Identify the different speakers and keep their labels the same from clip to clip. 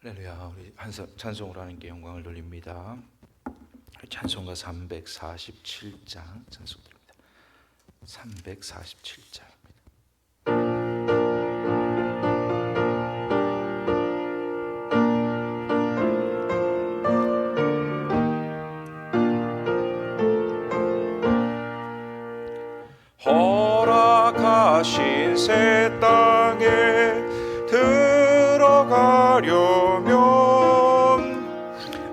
Speaker 1: 할렐루야. 우리 찬송으로 하나님께 영광을 돌립니다. 찬송가 347장 찬송 드립니다. 347장입니다.
Speaker 2: 허락하신 새 땅에 들어가려면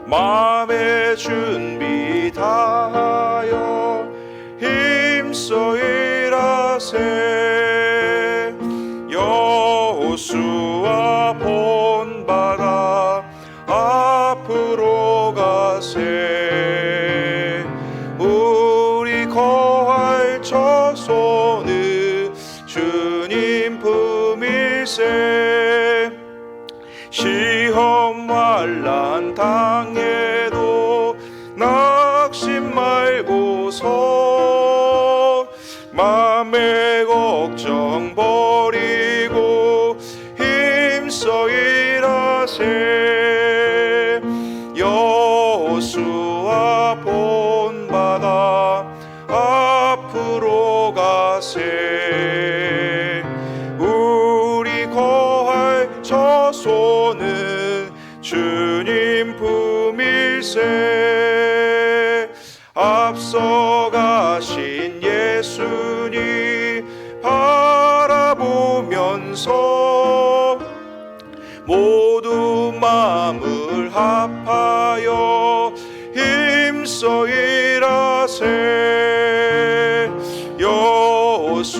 Speaker 2: 마음의 준비 다하여 힘써 일하세. 여호수아 본받아 앞으로 가세. 우리 거할 처소는 주님 품일세. 시험 환난 당해도 낙심 말고서 맘의 걱정 버리고 힘써 일하세. 여호수아 본받아 앞으로 가세. 우리 거할 처소는 주님 품일세. 앞서가신 예수님 바라보면서 모두 마음을 합하여 힘써 일하세. 여호수아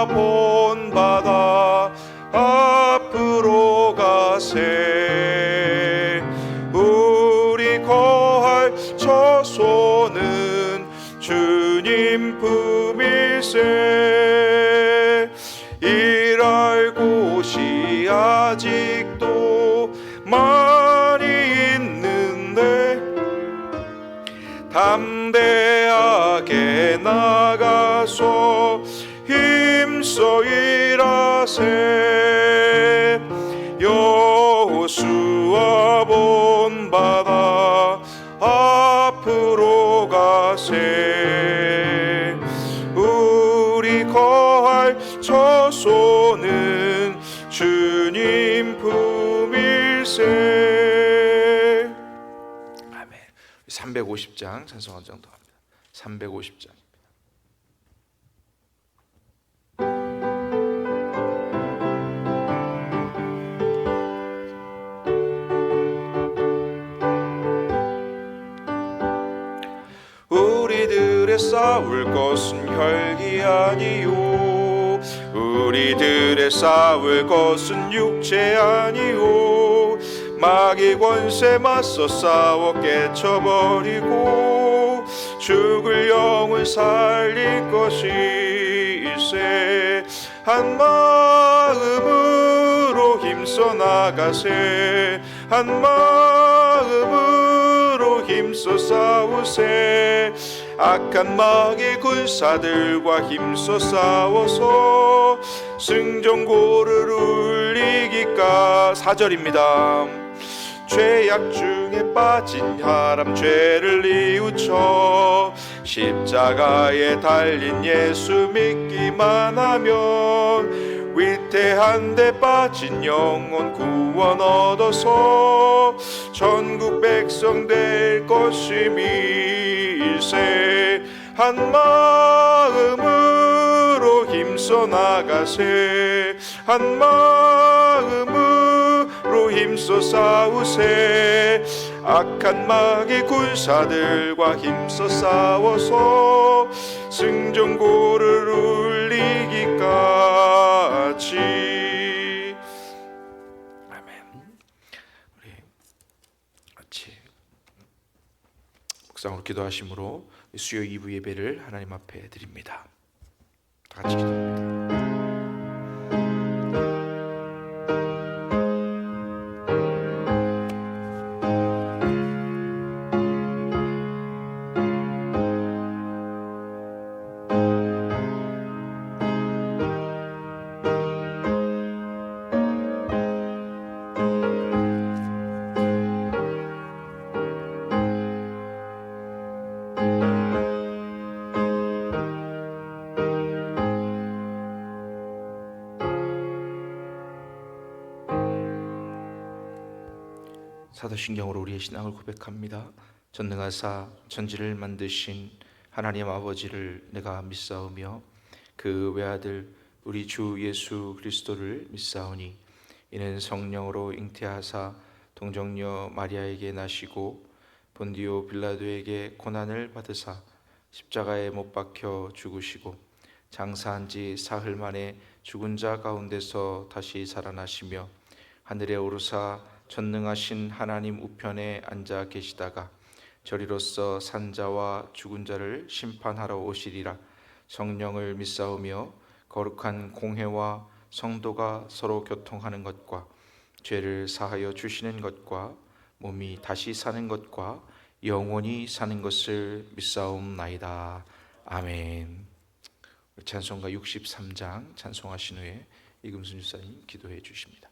Speaker 2: 본받아 앞으로 가세. 우리 거할 처소는 주님 품일세. 일할 곳이 아직도 많이 있는데 담대하게 나가서 힘써 일하세. 여호수아 본받아 앞으로 가세. 우리 거할 처소는 주님 품일세.
Speaker 1: 아멘. 350장 찬송 한 장 더 합니다. 350장.
Speaker 2: 우리들의 싸울 것은 혈기 아니요, 우리들의 싸울 것은 육체 아니요. 마귀 권세 맞서 싸워 깨쳐버리고 죽을 영을 살릴 것일세. 한 마음으로 힘써 나가세. 한 마음으로 힘써 싸우세. 악한 마귀 군사들과 힘써 싸워서 승전고를 울리기까. 4절입니다. 죄악 중에 빠진 하람 죄를 뉘우쳐 십자가에 달린 예수 믿기만 하면 위태한 데 빠진 영혼 구원 얻어서 전국 백성 될 것임일세. 한 마음으로 힘써 나가세. 한 마음으로 힘써 싸우세. 악한 마귀 군사들과 힘써 싸워서 승전고를 울리기까지.
Speaker 1: 아멘. 우리 같이 묵상으로 기도하심으로 수요 2부 예배를 하나님 앞에 드립니다. 다 같이 기도합니다. 사도신경으로 우리의 신앙을 고백합니다. 전능하사 천지를 만드신 하나님 아버지를 내가 믿사오며 그 외아들 우리 주 예수 그리스도를 믿사오니 이는 성령으로 잉태하사 동정녀 마리아에게 나시고 본디오 빌라도에게 고난을 받으사 십자가에 못 박혀 죽으시고 장사한 지 사흘 만에 죽은 자 가운데서 다시 살아나시며 하늘에 오르사 전능하신 하나님 우편에 앉아 계시다가 저리로서 산자와 죽은 자를 심판하러 오시리라. 성령을 믿사오며 거룩한 공회와 성도가 서로 교통하는 것과 죄를 사하여 주시는 것과 몸이 다시 사는 것과 영원히 사는 것을 믿사옵나이다. 아멘. 찬송가 63장 찬송하신 후에 이금순 집사님 기도해 주십니다.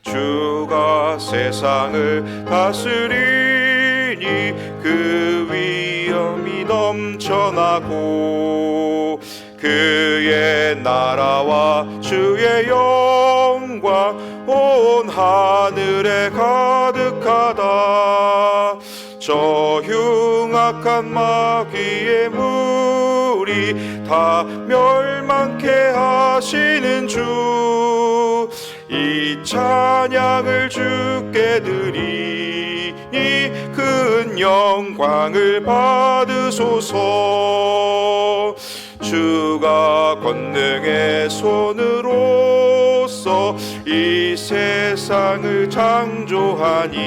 Speaker 2: 주가 세상을 다스리니 그 위엄이 넘쳐나고 그의 나라와 주의 영광 온 하늘에 가득하다. 저 흉악한 마귀의 무리 다 멸망케 하시는 주, 이 찬양을 주께 드리니 큰 영광을 받으소서. 주가 권능의 손으로서 이 세상을 창조하니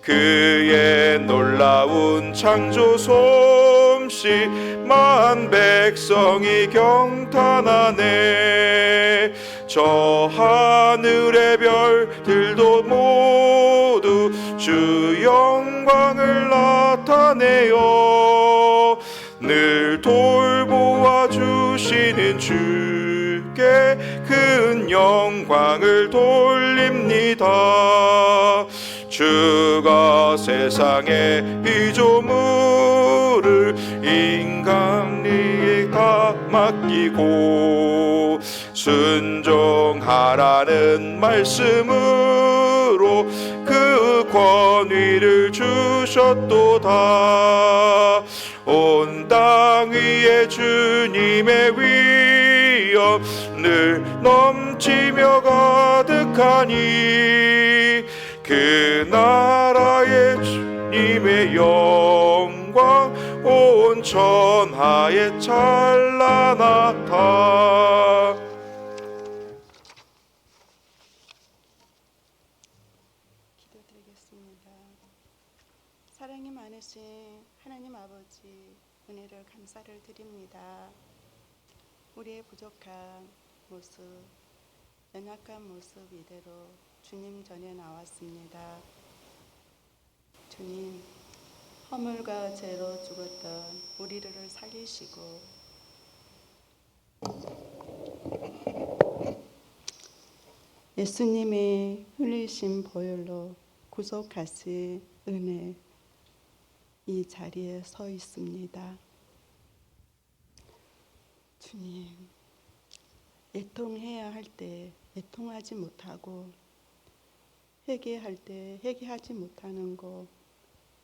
Speaker 2: 그의 놀라운 창조 솜씨 만 백성이 경탄하네. 저 하늘의 별들도 모두 주 영광을 나타내요. 늘 돌보아 주시는 주께 큰 영광을 돌립니다. 주가 세상의 피조물을 인간에게 다 맡기고 순종하라는 말씀으로 그 권위를 주셨도다. 온 땅 위에 주님의 위엄 늘 넘치며 가득하니 그 나라의 주님의 영광 온 천하에 찬란하다.
Speaker 3: 기도드리겠습니다. 사랑이 많으신 하나님 아버지, 은혜를 감사를 드립니다. 우리의 부족한 모습, 연약한 모습 이대로 주님 전에 나왔습니다. 주님, 허물과 죄로 죽었던 우리를 살리시고 예수님의 흘리신 보혈로 구속하신 은혜, 이 자리에 서 있습니다. 주님, 애통해야 할 때 애통하지 못하고 회개할 때 회개하지 못하는 것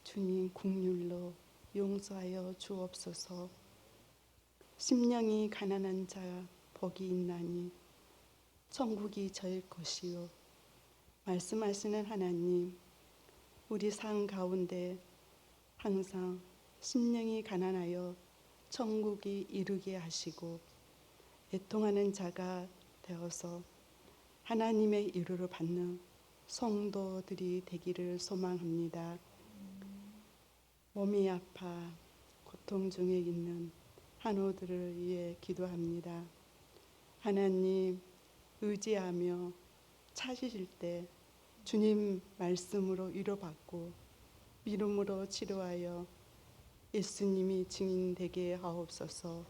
Speaker 3: 주님 긍휼로 용서하여 주옵소서. 심령이 가난한 자 복이 있나니 천국이 저의 것이요. 말씀하시는 하나님, 우리 삶 가운데 항상 심령이 가난하여 천국이 이루게 하시고 애통하는 자가 되어서 하나님의 이루를 받는 성도들이 되기를 소망합니다. 몸이 아파 고통 중에 있는 한우들을 위해 기도합니다. 하나님, 의지하며 찾으실 때 주님 말씀으로 위로받고 믿음으로 치료하여 예수님이 증인되게 하옵소서.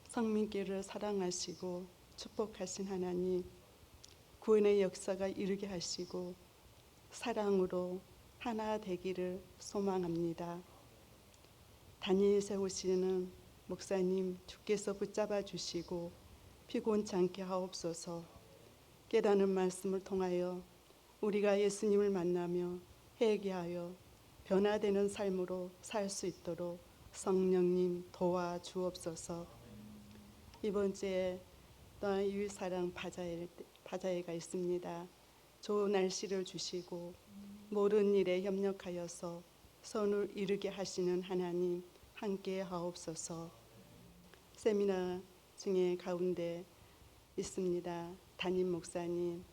Speaker 3: 성민교를 사랑하시고 축복하신 하나님, 구원의 역사가 이루게 하시고 사랑으로 하나 되기를 소망합니다. 단일 세우시는 목사님 주께서 붙잡아 주시고 피곤치 않게 하옵소서. 깨닫는 말씀을 통하여 우리가 예수님을 만나며 회개하여 변화되는 삶으로 살 수 있도록 성령님 도와주옵소서. 이번 주에 또한 유일사랑 바자회가 있습니다. 좋은 날씨를 주시고 모든 일에 협력하여서 선을 이루게 하시는 하나님 함께 하옵소서. 세미나 중에 가운데 있습니다. 담임 목사님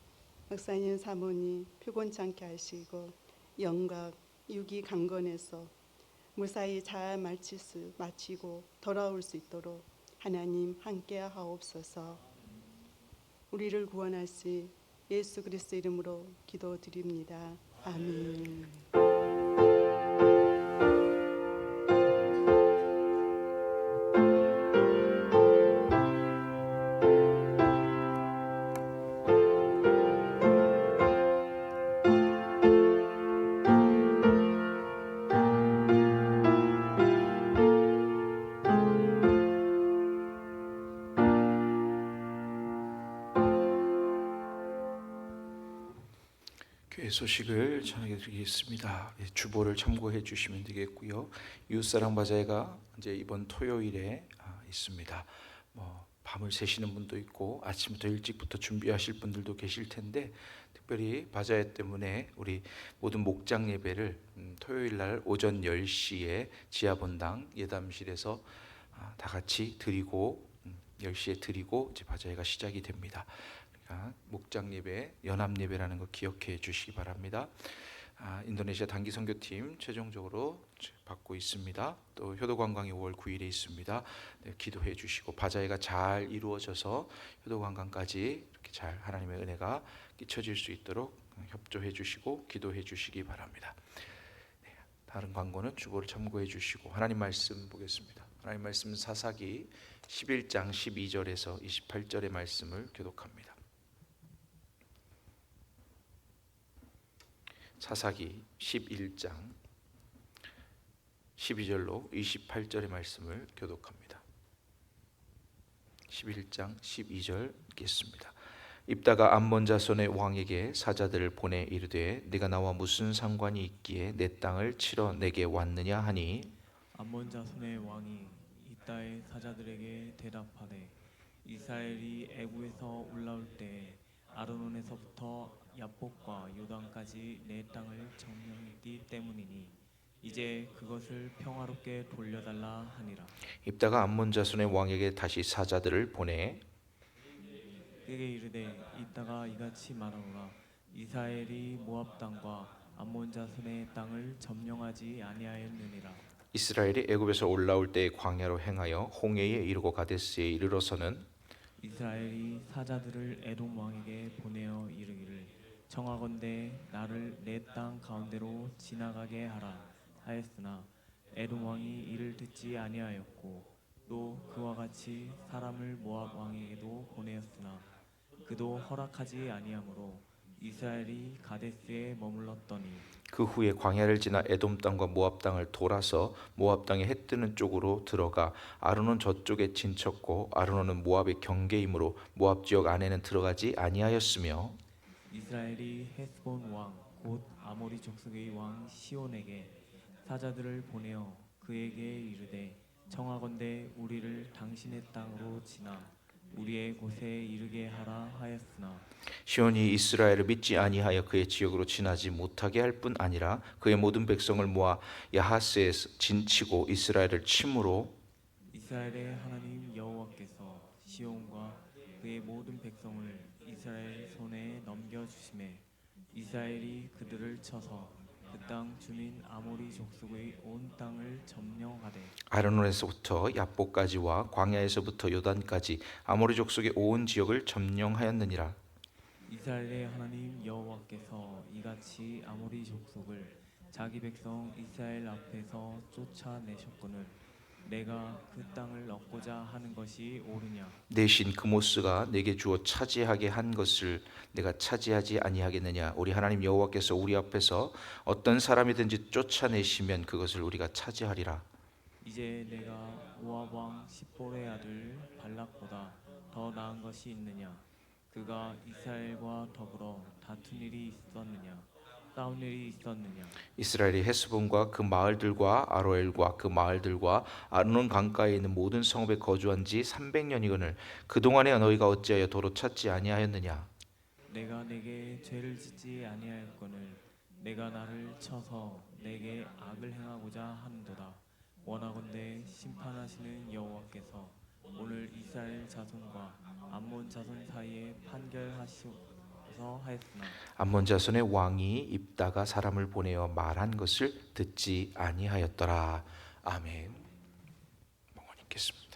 Speaker 3: 사모님 피곤치 않게 하시고 영각 유기 강건해서 무사히 잘 마치고 돌아올 수 있도록 하나님 함께 하옵소서. 우리를 구원하시 예수 그리스도 이름으로 기도드립니다. 아멘.
Speaker 1: 교회 소식을 전해드리겠습니다. 주보를 참고해 주시면 되겠고요. 이웃사랑 바자회가 이제 이번 토요일에 있습니다. 밤을 새시는 분도 있고 아침부터 일찍부터 준비하실 분들도 계실 텐데 특별히 바자회 때문에 우리 모든 목장 예배를 토요일 날 오전 10시에 지하본당 예담실에서 다 같이 드리고 10시에 드리고 이제 바자회가 시작이 됩니다. 목장 예배, 연합 예배라는 거 기억해 주시기 바랍니다. 인도네시아 단기 선교팀 최종적으로 받고 있습니다. 또 효도관광이 5월 9일에 있습니다. 네, 기도해 주시고 바자회가 잘 이루어져서 효도관광까지 이렇게 잘 하나님의 은혜가 끼쳐질 수 있도록 협조해 주시고 기도해 주시기 바랍니다. 네, 다른 광고는 주보를 참고해 주시고 하나님 말씀 보겠습니다. 하나님 말씀 사사기 11장 12절에서 28절의 말씀을 교독합니다. 사사기 11장 12절로 28절의 말씀을 교독합니다. 11장 12절 읽겠습니다. 입다가 암몬 자손의 왕에게 사자들을 보내 이르되 네가 나와 무슨 상관이 있기에 내 땅을 치러 내게 왔느냐 하니
Speaker 4: 암몬 자손의 왕이 입다의 사자들에게 대답하되 이스라엘이 애굽에서 올라올 때 아르논에서부터 야복과 요단까지 내 땅을 점령했기 때문이니 이제 그것을 평화롭게 돌려달라 하니라.
Speaker 1: 입다가 암몬 자손의 왕에게 다시 사자들을 보내
Speaker 4: 그에게 이르되 입다가 이같이 말하노라. 이스라엘이 모압 땅과 암몬 자손의 땅을 점령하지 아니하였느니라.
Speaker 1: 이스라엘이 애굽에서 올라올 때 광야로 행하여 홍해에 이르고 가데스에 이르러서는
Speaker 4: 이스라엘이 사자들을 에돔 왕에게 보내어 이르기를 청하건대 나를 내 땅 가운데로 지나가게 하라 하였으나 에돔 왕이 이를 듣지 아니하였고 또 그와 같이 사람을 모압 왕에게도 보내었으나 그도 허락하지 아니하므로 이스라엘이 가데스에 머물렀더니
Speaker 1: 그 후에 광야를 지나 에돔 땅과 모압 땅을 돌아서 모압 땅의 해 뜨는 쪽으로 들어가 아르논 저쪽에 진쳤고 아르논은 모압의 경계이므로 모압 지역 안에는 들어가지 아니하였으며
Speaker 4: 이스라엘이 헤스본 왕 곧 아모리 족속의 왕 시온에게 사자들을 보내어 그에게 이르되 청하건대 우리를 당신의 땅으로 지나 우리의 곳에 이르게 하라 하였으나
Speaker 1: 시온이 이스라엘을 믿지 아니하여 그의 지역으로 지나지 못하게 할 뿐 아니라 그의 모든 백성을 모아 야하스에 진치고 이스라엘을 침으로
Speaker 4: 이스라엘의 하나님 여호와께서 시온과 그의 모든 백성을 이스라엘 손에 넘겨주심에 이스라엘이 그들을 쳐서 그 땅 주민 아모리 족속의 온 땅을 점령하되
Speaker 1: 아르논에서부터 야복까지와 광야에서부터 요단까지 아모리 족속의 온 지역을 점령하였느니라.
Speaker 4: 이스라엘의 하나님 여호와께서 이같이 아모리 족속을 자기 백성 이스라엘 앞에서 쫓아내셨거늘 내가 그 땅을 얻고자 하는 것이 옳으냐?
Speaker 1: 내 신 그모스가 내게 주어 차지하게 한 것을 내가 차지하지 아니하겠느냐? 우리 하나님 여호와께서 우리 앞에서 어떤 사람이든지 쫓아내시면 그것을 우리가 차지하리라.
Speaker 4: 이제 내가 모압 왕 십볼의 아들 발락보다 더 나은 것이 있느냐? 그가 이스라엘과 더불어 다툰 일이 있었느냐? 싸운 일이 있었느냐?
Speaker 1: 이스라엘이 헤스본과 그 마을들과 아로엘과 그 마을들과 아르논 강가에 있는 모든 성읍에 거주한 지 300년이거늘 그동안에 너희가 어찌하여 도로 찾지 아니하였느냐?
Speaker 4: 내가 내게 죄를 짓지 아니하였거늘 내가 나를 쳐서 내게 악을 행하고자 하는도다. 원하건대 심판하시는 여호와께서 오늘 이스라엘 자손과 암몬 자손 사이에 판결하시옵소서 하였으나
Speaker 1: 암몬 자손의 왕이 입다가 사람을 보내어 말한 것을 듣지 아니하였더라. 아멘. 멍하니 있겠습니다.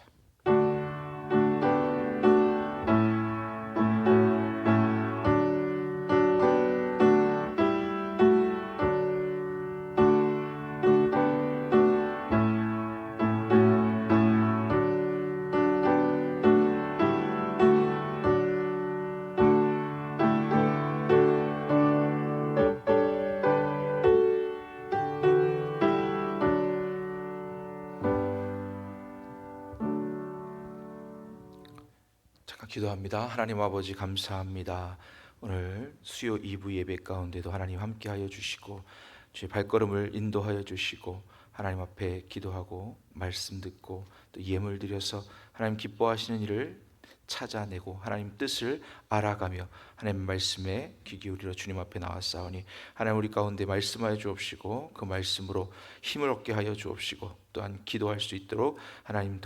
Speaker 1: 잠깐 기도합니다. 하나님 아버지 감사합니다. 오늘 수요 2부 예배 가운데도 하나님 함께하여 주시고 주의 발걸음을 인도하여 주시고 하나님 앞에 기도하고 말씀 듣고 또 예물 드려서 하나님 기뻐하시는 일을 찾아내고 하나님 뜻을 알아가며 하나님 말씀에 귀 기울이러 주님 앞에 나왔사오니 하나님 우리 가운데 말씀하여 주옵시고 그 말씀으로 힘을 얻게 하여 주옵시고 또한 기도할 수 있도록 하나님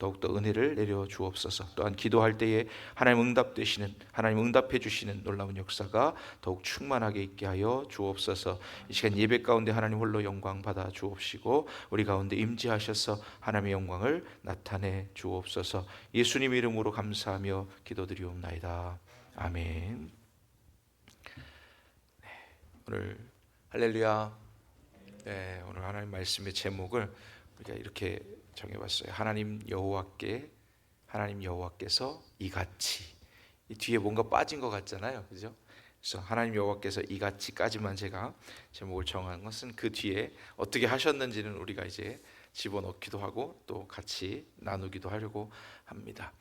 Speaker 1: 더욱더 은혜를 내려 주옵소서. 또한 기도할 때에 하나님 응답해 주시는 놀라운 역사가 더욱 충만하게 있게 하여 주옵소서. 이 시간 예배 가운데 하나님 홀로 영광 받아 주옵시고 우리 가운데 임재하셔서 하나님의 영광을 나타내 주옵소서. 예수님 이름으로 감사하며 기도드리옵나이다. 아멘. 네, 오늘 할렐루야. 네, 오늘 하나님 말씀의 제목을 우리가 이렇게 정해봤어요. 하나님 여호와께서 이같이. 이 뒤에 뭔가 빠진 것 같잖아요, 그죠? 그래서 하나님 여호와께서 이같이까지만 제가 제목을 정한 것은 그 뒤에 어떻게 하셨는지는 우리가 이제 집어넣기도 하고 또 같이 나누기도 하려고 합니다.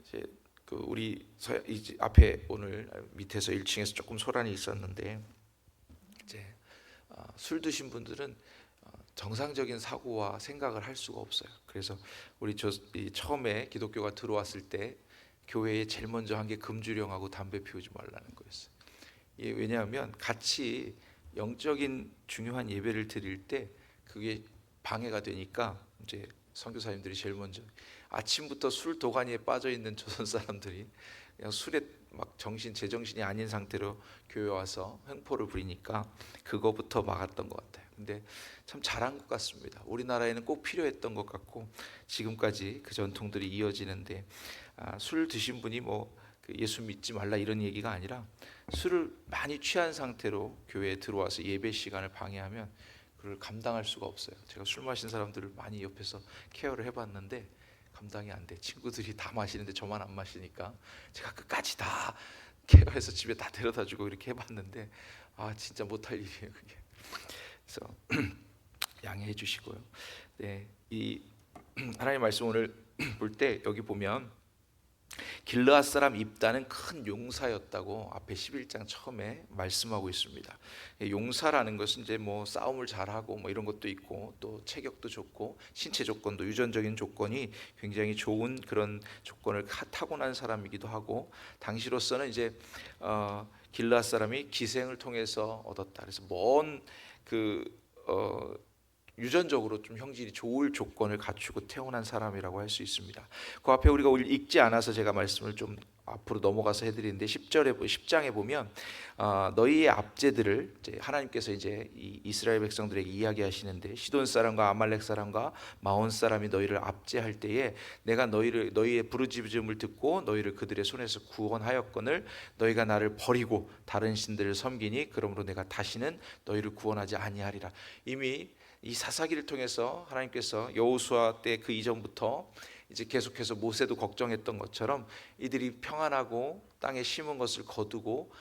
Speaker 1: 이제 그 우리 이제 앞에 오늘 밑에서 1층에서 조금 소란이 있었는데 이제 술 드신 분들은 정상적인 사고와 생각을 할 수가 없어요. 그래서 우리 처음에 기독교가 들어왔을 때 교회에 제일 먼저 한 게 금주령하고 담배 피우지 말라는 거였어요. 왜냐하면 같이 영적인 중요한 예배를 드릴 때 그게 방해가 되니까 이제 선교사님들이 제일 먼저 아침부터 술 도가니에 빠져 있는 조선 사람들이 그냥 술에 막 제정신이 아닌 상태로 교회 와서 횡포를 부리니까 그거부터 막았던 것 같아요. 근데 참 잘한 것 같습니다. 우리나라에는 꼭 필요했던 것 같고 지금까지 그 전통들이 이어지는데 술 드신 분이 예수 믿지 말라 이런 얘기가 아니라 술을 많이 취한 상태로 교회에 들어와서 예배 시간을 방해하면 그걸 감당할 수가 없어요. 제가 술 마신 사람들을 많이 옆에서 케어를 해봤는데 감당이 안 돼. 친구들이 다 마시는데 저만 안 마시니까 제가 끝까지 다 케어해서 집에 다 데려다주고 이렇게 해봤는데 진짜 못할 일이에요 그게. 그래서 양해해 주시고요. 네, 이 하나님 말씀 오늘 볼 때 여기 보면 길르앗 사람 입다는 큰 용사였다고 앞에 11장 처음에 말씀하고 있습니다. 용사라는 것은 이제 싸움을 잘하고 이런 것도 있고 또 체격도 좋고 신체 조건도 유전적인 조건이 굉장히 좋은 그런 조건을 타고난 사람이기도 하고 당시로서는 이제 길르앗 사람이 기생을 통해서 얻었다. 그래서 유전적으로 좀 형질이 좋을 조건을 갖추고 태어난 사람이라고 할 수 있습니다. 그 앞에 우리가 읽지 않아서 제가 말씀을 좀 앞으로 넘어가서 해드리는데 10장에 보면 너희의 압제들을 이제 하나님께서 이제 이 이스라엘 백성들에게 이야기하시는데 시돈 사람과 아말렉 사람과 마온 사람이 너희를 압제할 때에 내가 너희의 부르짖음을 듣고 너희를 그들의 손에서 구원하였거늘 너희가 나를 버리고 다른 신들을 섬기니 그러므로 내가 다시는 너희를 구원하지 아니하리라. 이미 이 사사기를 통해서 하나님께서 여호수아 때 그 이전부터 이제 계속해서 모세도 걱정했던 것처럼 이들이 평안하고 땅에 심은 것을 거두고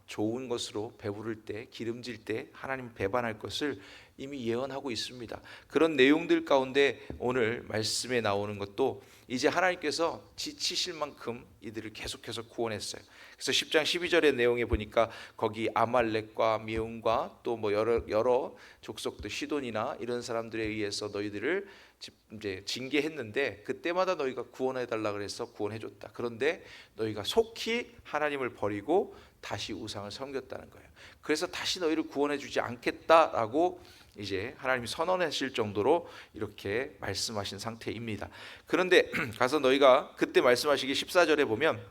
Speaker 1: 좋은 것으로 배부를 때, 기름질 때 하나님 배반할 것을 이미 예언하고 있습니다. 그런 내용들 가운데 오늘 말씀에 나오는 것도 이제 하나님께서 지치실 만큼 이들을 계속해서 구원했어요. 그래서 10장 12절의 내용에 보니까 거기 아말렉과 미움과 또 뭐 여러 족속들, 시돈이나 이런 사람들에 의해서 너희들을 이제 징계했는데 그때마다 너희가 구원해 달라 그래서 구원해 줬다. 그런데 너희가 속히 하나님을 버리고 다시 우상을 섬겼다는 거예요. 그래서 다시 너희를 구원해 주지 않겠다라고 이제 하나님이 선언하실 정도로 이렇게 말씀하신 상태입니다. 그런데 가서 너희가 그때 말씀하시기 14절에 보면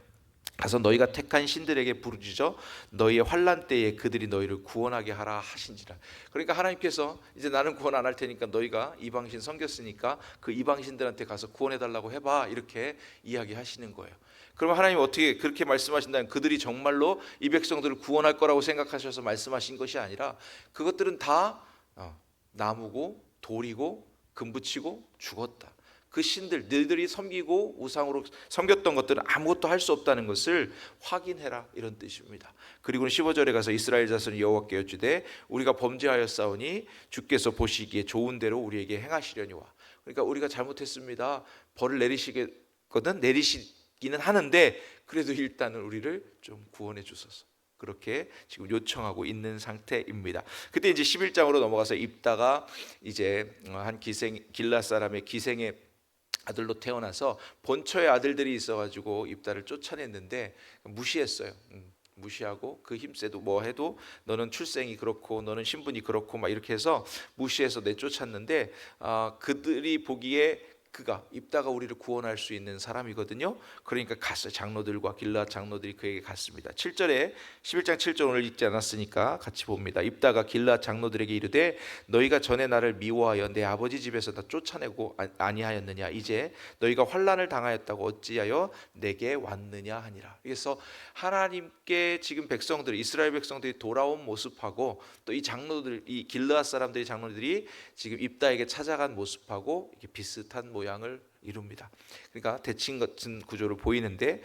Speaker 1: 가서 너희가 택한 신들에게 부르짖어 너희의 환난 때에 그들이 너희를 구원하게 하라 하신지라. 그러니까 하나님께서 이제 나는 구원 안 할 테니까 너희가 이방신 섬겼으니까 그 이방신들한테 가서 구원해 달라고 해봐, 이렇게 이야기하시는 거예요. 그러면 하나님 어떻게 그렇게 말씀하신다면 그들이 정말로 이 백성들을 구원할 거라고 생각하셔서 말씀하신 것이 아니라 그것들은 다 나무고 돌이고 금붙이고 죽었다. 그 신들 너희들이 섬기고 우상으로 섬겼던 것들은 아무것도 할 수 없다는 것을 확인해라, 이런 뜻입니다. 그리고 15절에 가서 이스라엘 자손이 여호와께 여쭈되 우리가 범죄하였사오니 주께서 보시기에 좋은 대로 우리에게 행하시려니와. 그러니까 우리가 잘못했습니다. 벌을 내리시기는 하는데 그래도 일단은 우리를 좀 구원해 주소서, 그렇게 지금 요청하고 있는 상태입니다. 그때 이제 11장으로 넘어가서 입다가 이제 한 길앗 사람의 기생의 아들로 태어나서 본처의 아들들이 있어가지고 입다를 쫓아냈는데 무시했어요. 무시하고 그 힘세도 뭐 해도 너는 출생이 그렇고 너는 신분이 그렇고 막 이렇게 해서 무시해서 내쫓았는데 그들이 보기에 그가 입다가 우리를 구원할 수 있는 사람이거든요. 그러니까 갔어요. 장로들과 길앗 장로들이 그에게 갔습니다. 7절에 11장 7절 오늘 읽지 않았으니까 같이 봅니다. 입다가 길앗 장로들에게 이르되 너희가 전에 나를 미워하여 내 아버지 집에서 다 쫓아내고 아니하였느냐. 이제 너희가 환난을 당하였다고 어찌하여 내게 왔느냐 하니라. 그래서 하나님께 지금 백성들, 이스라엘 백성들이 돌아온 모습하고 또 이 장로들, 이 길앗 사람들의 장로들이 지금 입다에게 찾아간 모습하고 이렇게 비슷한 모양을 이룹니다. 그러니까 대칭 같은 구조를 보이는데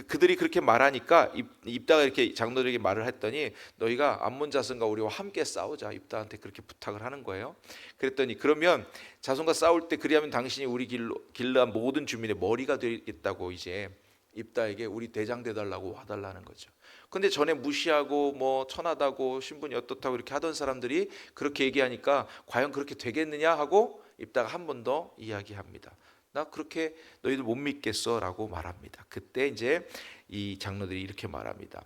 Speaker 1: 그들이 그렇게 말하니까 입다가 이렇게 장로들에게 말을 했더니 너희가 암몬 자손과 우리와 함께 싸우자, 입다한테 그렇게 부탁을 하는 거예요. 그랬더니 그러면 자손과 싸울 때 그리하면 당신이 우리 길앗 모든 주민의 머리가 되겠다고 이제 입다에게 우리 대장 되달라고 와달라는 거죠. 근데 전에 무시하고 뭐 천하다고 신분이 어떻다고 이렇게 하던 사람들이 그렇게 얘기하니까 과연 그렇게 되겠느냐 하고 입다가 한 번 더 이야기합니다. 나 그렇게 너희들 못 믿겠어라고 말합니다. 그때 이제 이 장로들이 이렇게 말합니다.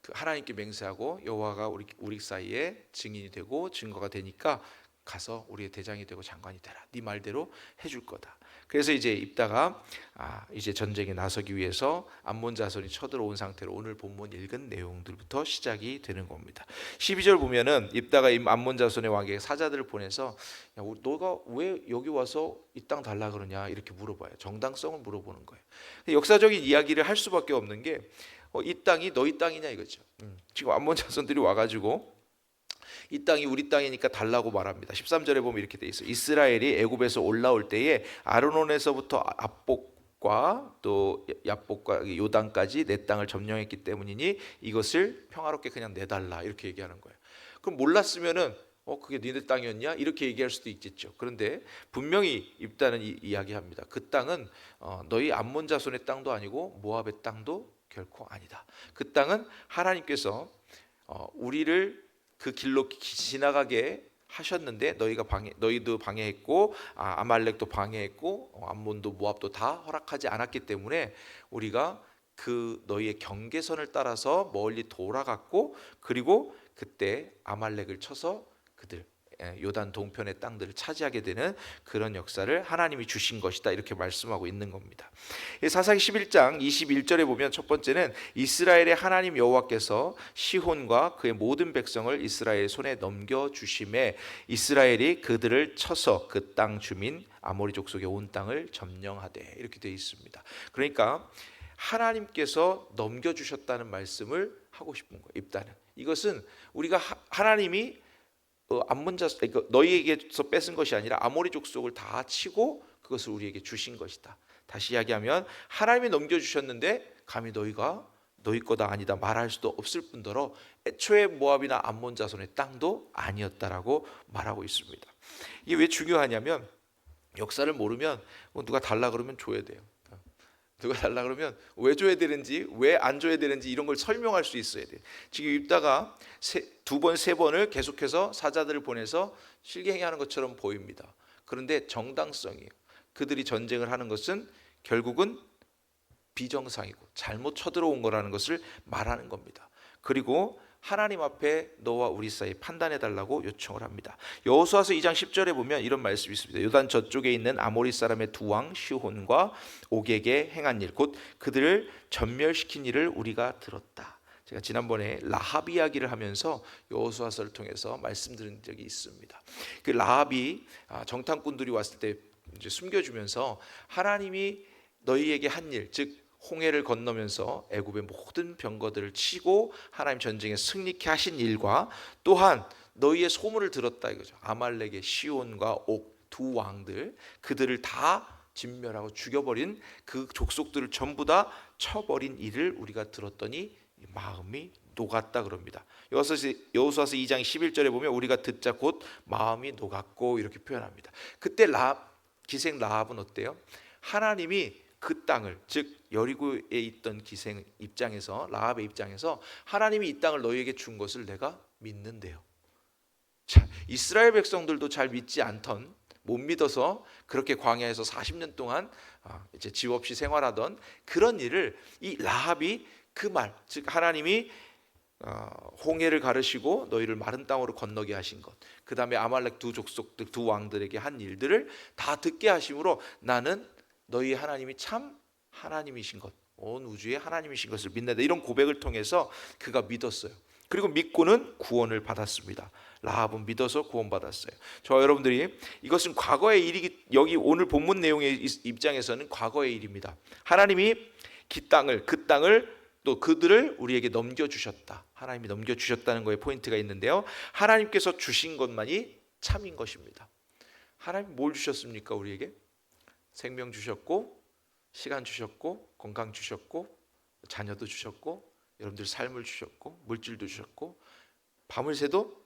Speaker 1: 그 하나님께 맹세하고 여호와가 우리 사이에 증인이 되고 증거가 되니까 가서 우리의 대장이 되고 장관이 되라. 네 말대로 해줄 거다. 그래서 이제 입다가 이제 전쟁에 나서기 위해서 암몬 자손이 쳐들어온 상태로 오늘 본문 읽은 내용들부터 시작이 되는 겁니다. 12절 보면은 입다가 암몬 자손의 왕에게 사자들을 보내서 야, 너가 왜 여기 와서 이 땅 달라 그러냐 이렇게 물어봐요. 정당성을 물어보는 거예요. 역사적인 이야기를 할 수밖에 없는 게 이 땅이 너희 땅이냐 이거죠. 지금 암몬 자손들이 와가지고 이 땅이 우리 땅이니까 달라고 말합니다. 13절에 보면 이렇게 돼 있어요. 이스라엘이 애굽에서 올라올 때에 아르논에서부터 압복과 또 얍복과 요단까지 내 땅을 점령했기 때문이니 이것을 평화롭게 그냥 내달라 이렇게 얘기하는 거예요. 그럼 몰랐으면은 그게 니네 땅이었냐 이렇게 얘기할 수도 있겠죠. 그런데 분명히 입다는 이야기합니다. 그 땅은 너희 암몬 자손의 땅도 아니고 모압의 땅도 결코 아니다. 그 땅은 하나님께서 우리를 그 길로 지나가게 하셨는데 너희도 방해했고 아말렉도 방해했고 암몬도 모압도 다 허락하지 않았기 때문에 우리가 그 너희의 경계선을 따라서 멀리 돌아갔고 그리고 그때 아말렉을 쳐서 그들 요단 동편의 땅들을 차지하게 되는 그런 역사를 하나님이 주신 것이다 이렇게 말씀하고 있는 겁니다. 사사기 11장 21절에 보면 첫 번째는 이스라엘의 하나님 여호와께서 시혼과 그의 모든 백성을 이스라엘 손에 넘겨주심에 이스라엘이 그들을 쳐서 그 땅 주민 아모리 족속의 온 땅을 점령하되 이렇게 되어 있습니다. 그러니까 하나님께서 넘겨주셨다는 말씀을 하고 싶은 거예요. 입다는 이것은 우리가 하나님이 암몬 자손, 그러니까 너희에게서 뺏은 것이 아니라 아모리 족속을 다 치고 그것을 우리에게 주신 것이다. 다시 이야기하면 하나님이 넘겨주셨는데 감히 너희가 너희 거다 아니다 말할 수도 없을 뿐더러 애초에 모압이나 암몬 자손의 땅도 아니었다라고 말하고 있습니다. 이게 왜 중요하냐면 역사를 모르면 누가 달라 그러면 줘야 돼요. 누가 달라 그러면 왜 줘야 되는지 왜 안 줘야 되는지 이런 걸 설명할 수 있어야 돼요. 지금 입다가 두 번, 세 번을 계속해서 사자들을 보내서 실갱이하는 것처럼 보입니다. 그런데 정당성이에요. 그들이 전쟁을 하는 것은 결국은 비정상이고 잘못 쳐들어온 거라는 것을 말하는 겁니다. 그리고 하나님 앞에 너와 우리 사이 판단해 달라고 요청을 합니다. 여호수아서 2장 10절에 보면 이런 말씀이 있습니다. 요단 저쪽에 있는 아모리 사람의 두 왕 시혼과 옥에게 행한 일 곧 그들을 전멸시킨 일을 우리가 들었다. 제가 지난번에 라합 이야기를 하면서 여호수아서를 통해서 말씀드린 적이 있습니다. 그 라합이 정탐꾼들이 왔을 때 이제 숨겨주면서 하나님이 너희에게 한 일, 즉 홍해를 건너면서 애굽의 모든 병거들을 치고 하나님 전쟁에 승리케 하신 일과 또한 너희의 소문을 들었다 이거죠. 아말렉의 시온과 옥 두 왕들 그들을 다 진멸하고 죽여버린 그 족속들을 전부 다 쳐버린 일을 우리가 들었더니 마음이 녹았다 그럽니다. 여호수아서 2장 11절에 보면 우리가 듣자 곧 마음이 녹았고 이렇게 표현합니다. 그때 기생 라합은 어때요? 하나님이 그 땅을 즉 여리고에 있던 기생 입장에서 라합의 입장에서 하나님이 이 땅을 너희에게 준 것을 내가 믿는데요. 자, 이스라엘 백성들도 잘 믿지 않던 못 믿어서 그렇게 광야에서 40년 동안 이제 집 없이 생활하던 그런 일을 이 라합이 그 말 즉 하나님이 홍해를 가르시고 너희를 마른 땅으로 건너게 하신 것 그 다음에 아말렉 두 족속들 두 왕들에게 한 일들을 다 듣게 하심으로 나는 너희 하나님이 참 하나님이신 것 온 우주의 하나님이신 것을 믿는다 이런 고백을 통해서 그가 믿었어요. 그리고 믿고는 구원을 받았습니다. 라합은 믿어서 구원받았어요. 저와 여러분들이 이것은 과거의 일이기 여기 오늘 본문 내용의 입장에서는 과거의 일입니다. 하나님이 그 땅을 또 그들을 우리에게 넘겨주셨다. 하나님이 넘겨주셨다는 거에 포인트가 있는데요. 하나님께서 주신 것만이 참인 것입니다. 하나님 뭘 주셨습니까? 우리에게 생명 주셨고 시간 주셨고 건강 주셨고 자녀도 주셨고 여러분들 삶을 주셨고 물질도 주셨고 밤을 새도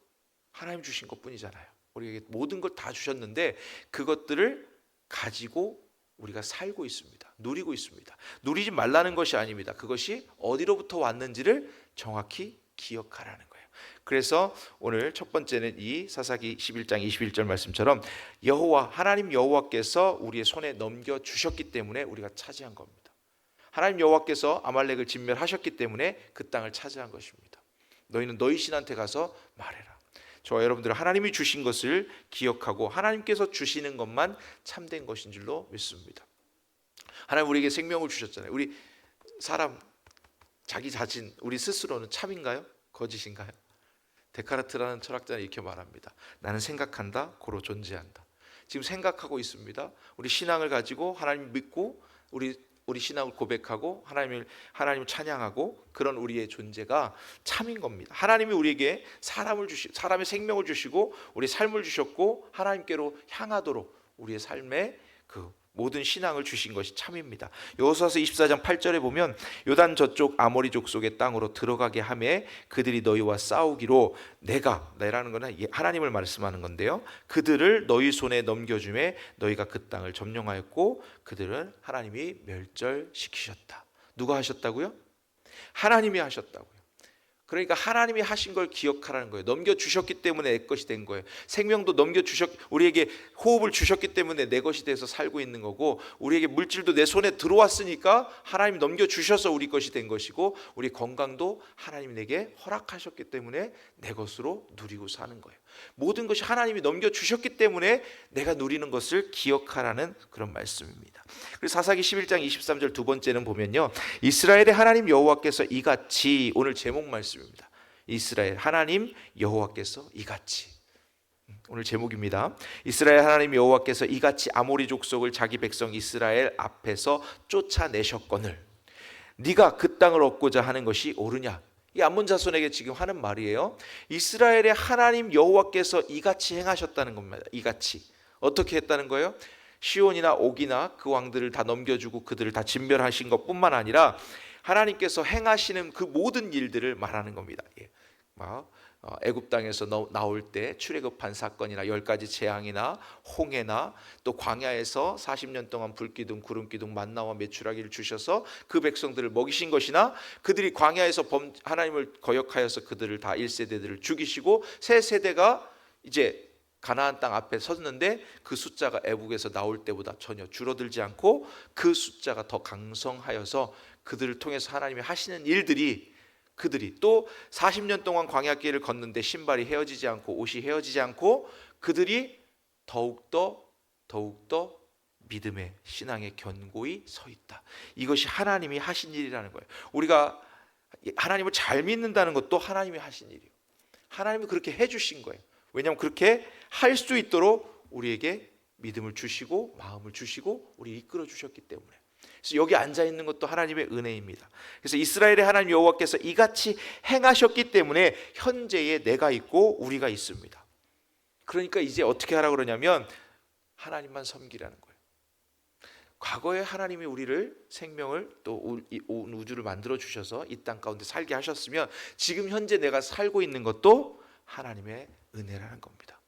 Speaker 1: 하나님 주신 것뿐이잖아요. 우리에게 모든 걸 다 주셨는데 그것들을 가지고 우리가 살고 있습니다. 누리고 있습니다. 누리지 말라는 것이 아닙니다. 그것이 어디로부터 왔는지를 정확히 기억하라는 거예요. 그래서 오늘 첫 번째는 이 사사기 11장 21절 말씀처럼 하나님 여호와께서 우리의 손에 넘겨주셨기 때문에 우리가 차지한 겁니다. 하나님 여호와께서 아말렉을 진멸하셨기 때문에 그 땅을 차지한 것입니다. 너희는 너희 신한테 가서 말해라. 저와 여러분들은 하나님이 주신 것을 기억하고 하나님께서 주시는 것만 참된 것인 줄로 믿습니다. 하나님 우리에게 생명을 주셨잖아요. 우리 사람 자기 자신 우리 스스로는 참인가요? 거짓인가요? 데카르트라는 철학자는 이렇게 말합니다. 나는 생각한다, 고로 존재한다. 지금 생각하고 있습니다. 우리 신앙을 가지고 하나님 믿고 우리 신앙을 고백하고 하나님을 찬양하고 그런 우리의 존재가 참인 겁니다. 하나님이 우리에게 사람의 생명을 주시고 우리 삶을 주셨고 하나님께로 향하도록 우리의 삶에 그 모든 신앙을 주신 것이 참입니다. 여호수아서 24장 8절에 보면 요단 저쪽 아모리 족속의 땅으로 들어가게 하매 그들이 너희와 싸우기로 내라는 것은 하나님을 말씀하는 건데요. 그들을 너희 손에 넘겨주매 너희가 그 땅을 점령하였고 그들은 하나님이 멸절시키셨다. 누가 하셨다고요? 하나님이 하셨다고요. 그러니까 하나님이 하신 걸 기억하라는 거예요. 넘겨주셨기 때문에 내 것이 된 거예요. 생명도 우리에게 호흡을 주셨기 때문에 내 것이 돼서 살고 있는 거고 우리에게 물질도 내 손에 들어왔으니까 하나님이 넘겨주셔서 우리 것이 된 것이고 우리 건강도 하나님이 내게 허락하셨기 때문에 내 것으로 누리고 사는 거예요. 모든 것이 하나님이 넘겨주셨기 때문에 내가 누리는 것을 기억하라는 그런 말씀입니다. 그리고 사사기 11장 23절 두 번째는 보면요. 이스라엘의 하나님 여호와께서 이같이 오늘 제목 말씀입니다. 이스라엘 하나님 여호와께서 이같이 오늘 제목입니다. 이스라엘 하나님 여호와께서 이같이 아모리 족속을 자기 백성 이스라엘 앞에서 쫓아내셨거늘 네가 그 땅을 얻고자 하는 것이 옳으냐? 이 암몬 자손에게 지금 하는 말이에요. 이스라엘의 하나님 여호와께서 이같이 행하셨다는 겁니다. 이같이 어떻게 했다는 거예요? 시온이나 옥이나 그 왕들을 다 넘겨주고 그들을 다 진멸하신 것뿐만 아니라 하나님께서 행하시는 그 모든 일들을 말하는 겁니다. 애굽 땅에서 나올 때 출애굽한 사건이나 10가지 재앙이나 홍해나 또 광야에서 40년 동안 불기둥 구름기둥 만나와 메추라기를 주셔서 그 백성들을 먹이신 것이나 그들이 광야에서 하나님을 거역하여서 그들을 다 1세대들을 죽이시고 새 세대가 이제 가나안 땅 앞에 섰는데 그 숫자가 애국에서 나올 때보다 전혀 줄어들지 않고 그 숫자가 더 강성하여서 그들을 통해서 하나님이 하시는 일들이 그들이 또 40년 동안 광야길을 걷는데 신발이 헤어지지 않고 옷이 헤어지지 않고 그들이 더욱더 믿음의 신앙의 견고히 서 있다. 이것이 하나님이 하신 일이라는 거예요. 우리가 하나님을 잘 믿는다는 것도 하나님이 하신 일이에요. 하나님이 그렇게 해주신 거예요. 왜냐하면 그렇게 할 수 있도록 우리에게 믿음을 주시고 마음을 주시고 우리 이끌어 주셨기 때문에. 그래서 여기 앉아 있는 것도 하나님의 은혜입니다. 그래서 이스라엘의 하나님 여호와께서 이같이 행하셨기 때문에 현재의 내가 있고 우리가 있습니다. 그러니까 이제 어떻게 하라고 그러냐면 하나님만 섬기라는 거예요. 과거에 하나님이 우리를 생명을 또 온 우주를 만들어 주셔서 이 땅 가운데 살게 하셨으면 지금 현재 내가 살고 있는 것도 하나님의 은혜라는 겁니다.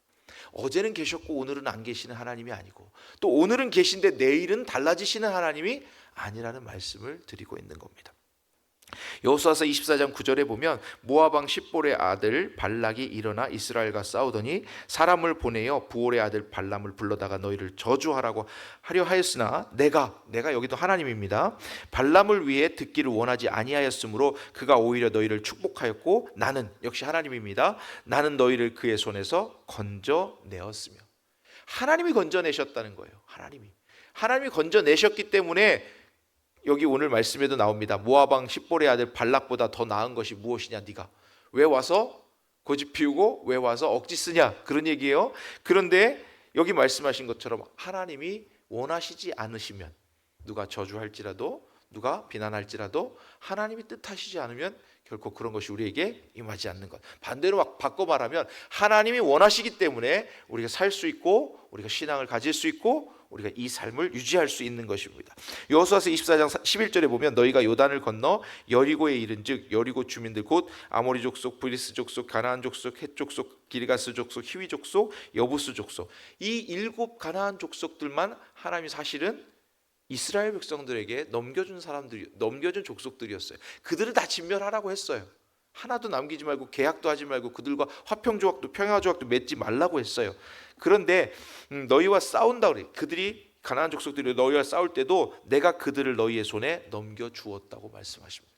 Speaker 1: 어제는 계셨고 오늘은 안 계시는 하나님이 아니고 또 오늘은 계신데 내일은 달라지시는 하나님이 아니라는 말씀을 드리고 있는 겁니다. 여호수아서 24장 9절에 보면 모압 왕 십볼의 아들 발락이 일어나 이스라엘과 싸우더니 사람을 보내어 부올의 아들 발람을 불러다가 너희를 저주하라고 하려 하였으나 내가 여기도 하나님입니다. 발람을 위해 듣기를 원하지 아니하였으므로 그가 오히려 너희를 축복하였고 나는 역시 하나님입니다. 나는 너희를 그의 손에서 건져내었으며 하나님이 건져내셨다는 거예요. 하나님이 건져내셨기 때문에 여기 오늘 말씀에도 나옵니다. 모압 왕 십볼의 아들 발락보다 더 나은 것이 무엇이냐? 네가 왜 와서 고집 피우고 왜 와서 억지 쓰냐? 그런 얘기예요. 그런데 여기 말씀하신 것처럼 하나님이 원하시지 않으시면 누가 저주할지라도 누가 비난할지라도 하나님이 뜻하시지 않으면 결코 그런 것이 우리에게 임하지 않는 것. 반대로 바꿔 말하면 하나님이 원하시기 때문에 우리가 살 수 있고 우리가 신앙을 가질 수 있고 우리가 이 삶을 유지할 수 있는 것입니다. 여호수아서 24장 11절에 보면 너희가 요단을 건너 여리고에 이른즉 여리고 주민들 곧 아모리 족속, 브리스 족속, 가나안 족속, 헷 족속, 기르가스 족속, 히위 족속, 여부스 족속 이 7 가나안 족속들만 하나님이 사실은 이스라엘 백성들에게 넘겨준 족속들이었어요. 그들을 다 진멸하라고 했어요. 하나도 남기지 말고 계약도 하지 말고 그들과 화평조약도 평화조약도 맺지 말라고 했어요. 그런데 너희와 싸운다 그래. 그들이 가나안 족속들이 너희와 싸울 때도 내가 그들을 너희의 손에 넘겨주었다고 말씀하십니다.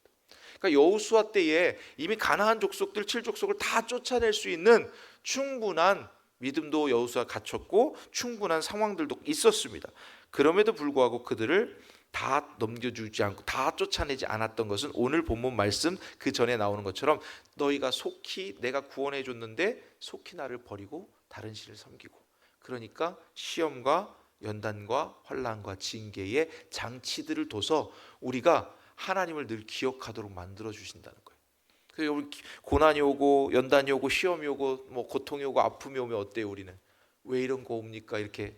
Speaker 1: 그러니까 여호수아 때에 이미 가나안 족속들 7족속을 다 쫓아낼 수 있는 충분한 믿음도 여호수아 갖췄고 충분한 상황들도 있었습니다. 그럼에도 불구하고 그들을 다 넘겨주지 않고 다 쫓아내지 않았던 것은 오늘 본문 말씀 그 전에 나오는 것처럼 너희가 속히 내가 구원해 줬는데 속히 나를 버리고 다른 신을 섬기고 그러니까 시험과 연단과 환난과 징계의 장치들을 둬서 우리가 하나님을 늘 기억하도록 만들어 주신다는 거예요. 그래서 고난이 오고 연단이 오고 시험이 오고 뭐 고통이 오고 아픔이 오면 어때요? 우리는 왜 이런 거 옵니까? 이렇게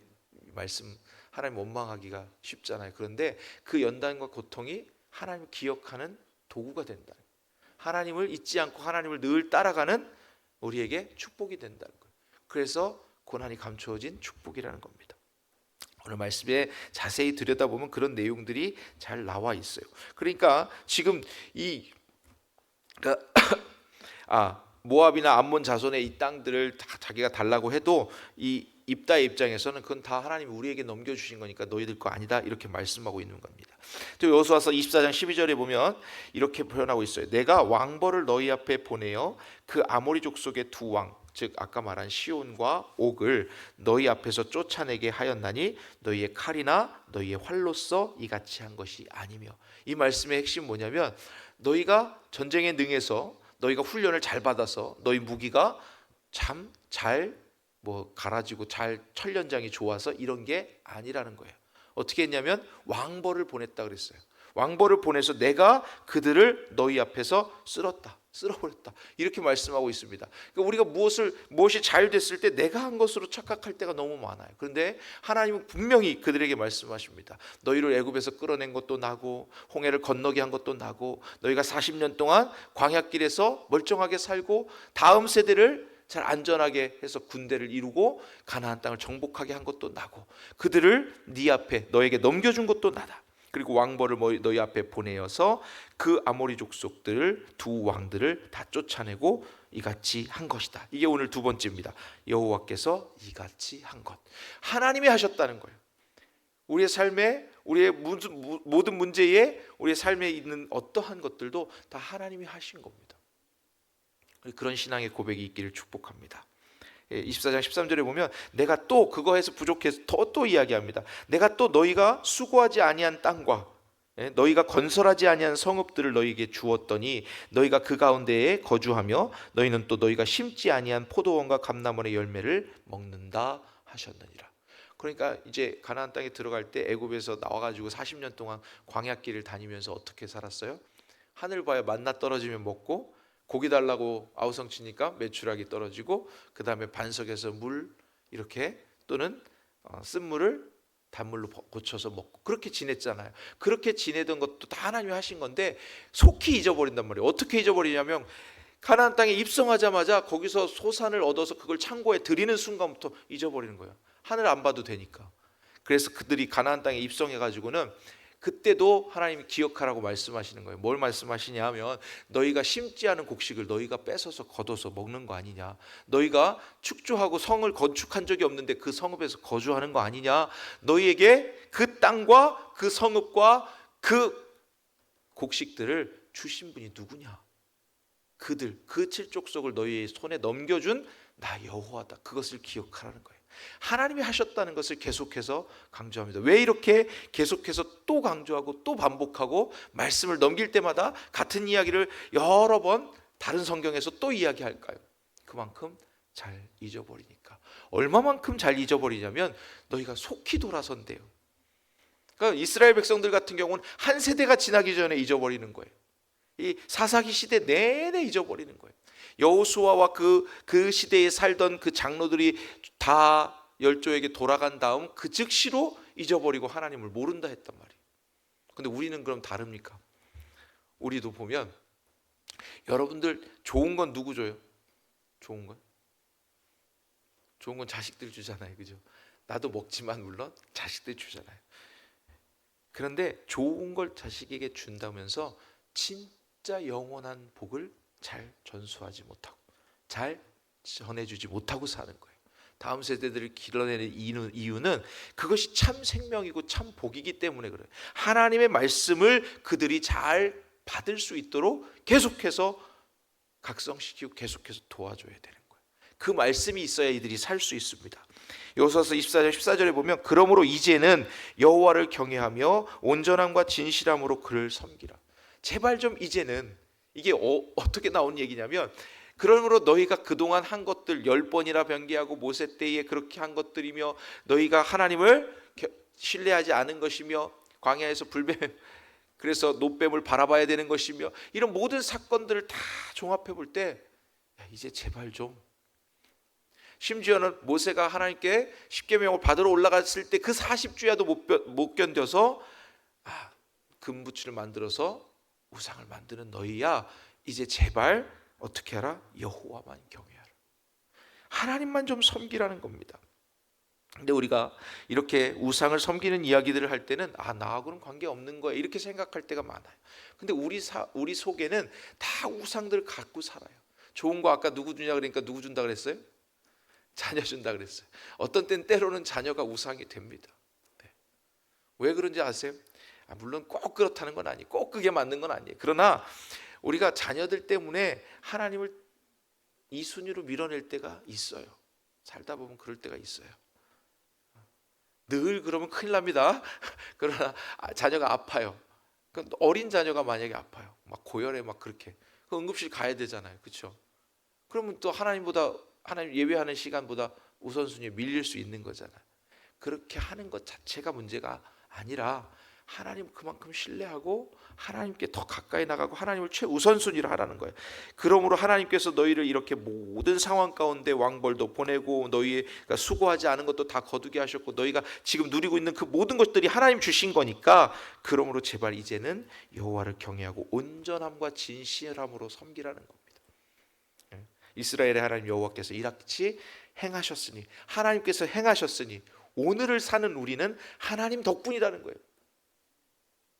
Speaker 1: 말씀 하나님 원망하기가 쉽잖아요. 그런데 그 연단과 고통이 하나님을 기억하는 도구가 된다. 하나님을 잊지 않고 하나님을 늘 따라가는 우리에게 축복이 된다는 거예요. 그래서 고난이 감추어진 축복이라는 겁니다. 오늘 말씀에 자세히 들여다보면 그런 내용들이 잘 나와 있어요. 그러니까 지금 모압이나 암몬 자손의 이 땅들을 다 자기가 달라고 해도 이 입다의 입장에서는 그건 다 하나님이 우리에게 넘겨주신 거니까 너희들 거 아니다 이렇게 말씀하고 있는 겁니다. 또 여호수아서 24장 12절에 보면 이렇게 표현하고 있어요. 내가 왕벌을 너희 앞에 보내어 그 아모리 족속의 2 왕, 즉 아까 말한 시온과 옥을 너희 앞에서 쫓아내게 하였나니 너희의 칼이나 너희의 활로써 이같이 한 것이 아니며 이 말씀의 핵심은 뭐냐면 너희가 전쟁에 능해서 너희가 훈련을 잘 받아서 너희 무기가 참 잘 갈아지고 잘 천련장이 좋아서 이런 게 아니라는 거예요. 어떻게 했냐면 왕벌을 보냈다 그랬어요. 왕벌을 보내서 내가 그들을 너희 앞에서 쓸어버렸다. 이렇게 말씀하고 있습니다. 그러니까 우리가 무엇이 잘 됐을 때 내가 한 것으로 착각할 때가 너무 많아요. 그런데 하나님은 분명히 그들에게 말씀하십니다. 너희를 애굽에서 끌어낸 것도 나고 홍해를 건너게 한 것도 나고 너희가 40년 동안 광야길에서 멀쩡하게 살고 다음 세대를 잘 안전하게 해서 군대를 이루고 가나안 땅을 정복하게 한 것도 나고 그들을 네 앞에 너에게 넘겨준 것도 나다. 그리고 왕벌을 너희 앞에 보내어서 그 아모리 족속들을 두 왕들을 다 쫓아내고 이같이 한 것이다. 이게 오늘 두 번째입니다. 여호와께서 이같이 한 것. 하나님이 하셨다는 거예요. 우리의 삶에 우리의 모든 문제에 우리의 삶에 있는 어떠한 것들도 다 하나님이 하신 겁니다. 그런 신앙의 고백이 있기를 축복합니다. 24장 13절에 보면 내가 또 그거 해서 부족해서 또 이야기합니다. 내가 또 너희가 수고하지 아니한 땅과 너희가 건설하지 아니한 성읍들을 너희에게 주었더니 너희가 그 가운데에 거주하며 너희는 또 너희가 심지 아니한 포도원과 감람원의 열매를 먹는다 하셨느니라. 그러니까 이제 가나안 땅에 들어갈 때 애굽에서 나와가지고 40년 동안 광야길을 다니면서 어떻게 살았어요? 하늘 봐야 만나 떨어지면 먹고 고기 달라고 아우성치니까 메추라기 떨어지고 그 다음에 반석에서 물 이렇게 또는 쓴물을 단물로 고쳐서 먹고 그렇게 지냈잖아요. 그렇게 지내던 것도 다 하나님이 하신 건데 속히 잊어버린단 말이에요. 어떻게 잊어버리냐면 가나안 땅에 입성하자마자 거기서 소산을 얻어서 그걸 창고에 들이는 순간부터 잊어버리는 거예요. 하늘 안 봐도 되니까. 그래서 그들이 가나안 땅에 입성해가지고는 그때도 하나님이 기억하라고 말씀하시는 거예요. 뭘 말씀하시냐 하면 너희가 심지 않은 곡식을 너희가 뺏어서 걷어서 먹는 거 아니냐. 너희가 축조하고 성을 건축한 적이 없는데 그 성읍에서 거주하는 거 아니냐. 너희에게 그 땅과 그 성읍과 그 곡식들을 주신 분이 누구냐. 그들 그 칠족속을 너희의 손에 넘겨준 나 여호와다. 그것을 기억하라는 거예요. 하나님이 하셨다는 것을 계속해서 강조합니다. 왜 이렇게 계속해서 또 강조하고 또 반복하고 말씀을 넘길 때마다 같은 이야기를 여러 번 다른 성경에서 또 이야기할까요? 그만큼 잘 잊어버리니까. 얼마만큼 잘 잊어버리냐면 너희가 속히 돌아선대요. 그러니까 이스라엘 백성들 같은 경우는 한 세대가 지나기 전에 잊어버리는 거예요. 이 사사기 시대 내내 잊어버리는 거예요. 여호수아와 그 시대에 살던 그 장로들이 다 열조에게 돌아간 다음 그 즉시로 잊어버리고 하나님을 모른다 했단 말이에요. 근데 우리는 그럼 다릅니까? 우리도 보면 여러분들 좋은 건 누구 줘요? 좋은 건? 좋은 건 자식들 주잖아요. 그죠? 나도 먹지만 물론 자식들 주잖아요. 그런데 좋은 걸 자식에게 준다면서 진짜 영원한 복을 잘 전수하지 못하고 잘 전해주지 못하고 사는 거예요. 다음 세대들을 길러내는 이유는 그것이 참 생명이고 참 복이기 때문에 그래요. 하나님의 말씀을 그들이 잘 받을 수 있도록 계속해서 각성시키고 계속해서 도와줘야 되는 거예요. 그 말씀이 있어야 이들이 살 수 있습니다. 여호수아서 24장 14절에 보면 그러므로 이제는 여호와를 경외하며 온전함과 진실함으로 그를 섬기라. 제발 좀 이제는 이게 어떻게 나온 얘기냐면 그러므로 너희가 그동안 한 것들 10번이나 변개하고 모세 때에 그렇게 한 것들이며 너희가 하나님을 신뢰하지 않은 것이며 광야에서 불뱀 그래서 노뱀을 바라봐야 되는 것이며 이런 모든 사건들을 다 종합해 볼 때 이제 제발 좀 심지어는 모세가 하나님께 십계명을 받으러 올라갔을 때 그 40주야도 못 견뎌서 금부치를 만들어서 우상을 만드는 너희야 이제 제발 어떻게 하라? 여호와만 경외하라. 하나님만 좀 섬기라는 겁니다. 근데 우리가 이렇게 우상을 섬기는 이야기들을 할 때는 나하고는 관계없는 거야 이렇게 생각할 때가 많아요. 근데 우리 속에는 다 우상들을 갖고 살아요. 좋은 거 아까 누구 주냐 그러니까 누구 준다 그랬어요? 자녀 준다 그랬어요. 어떤 때는 때로는 자녀가 우상이 됩니다. 네. 왜 그런지 아세요? 물론 꼭 그렇다는 건 아니에요. 꼭 그게 맞는 건 아니에요. 그러나 우리가 자녀들 때문에 하나님을 이 순위로 밀어낼 때가 있어요. 살다 보면 그럴 때가 있어요. 늘 그러면 큰일 납니다. 그러나 자녀가 아파요. 어린 자녀가 만약에 아파요. 막 고열에 막 그렇게 응급실 가야 되잖아요. 그렇죠? 그러면 또 하나님 예배하는 시간보다 우선순위에 밀릴 수 있는 거잖아요. 그렇게 하는 것 자체가 문제가 아니라 하나님 그만큼 신뢰하고 하나님께 더 가까이 나가고 하나님을 최우선순위로 하라는 거예요. 그러므로 하나님께서 너희를 이렇게 모든 상황 가운데 왕벌도 보내고 너희가 수고하지 않은 것도 다 거두게 하셨고 너희가 지금 누리고 있는 그 모든 것들이 하나님 주신 거니까 그러므로 제발 이제는 여호와를 경외하고 온전함과 진실함으로 섬기라는 겁니다. 이스라엘의 하나님 여호와께서 이같이 행하셨으니 하나님께서 행하셨으니 오늘을 사는 우리는 하나님 덕분이라는 거예요.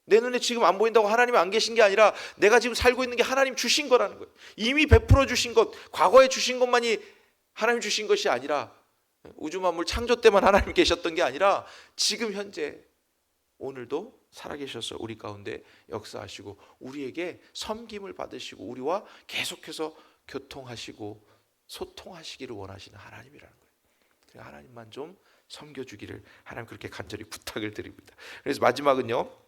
Speaker 1: 내 눈에 지금 안 보인다고 하나님이 안 계신 게 아니라 내가 지금 살고 있는 게 하나님 주신 거라는 거예요. 이미 베풀어 주신 것, 과거에 주신 것만이 하나님 주신 것이 아니라 우주 만물 창조 때만 하나님 계셨던 게 아니라 지금 현재 오늘도 살아계셔서 우리 가운데 역사하시고 우리에게 섬김을 받으시고 우리와 계속해서 교통하시고 소통하시기를 원하시는 하나님이라는 거예요. 하나님만 좀 섬겨주기를 하나님 그렇게 간절히 부탁을 드립니다. 그래서 마지막은요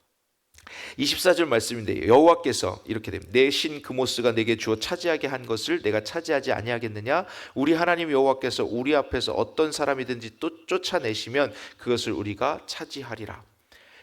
Speaker 1: 24절 말씀인데 여호와께서 이렇게 됩니다. 내 신 그모스가 내게 주어 차지하게 한 것을 내가 차지하지 아니하겠느냐? 우리 하나님 여호와께서 우리 앞에서 어떤 사람이든지 또 쫓아내시면 그것을 우리가 차지하리라.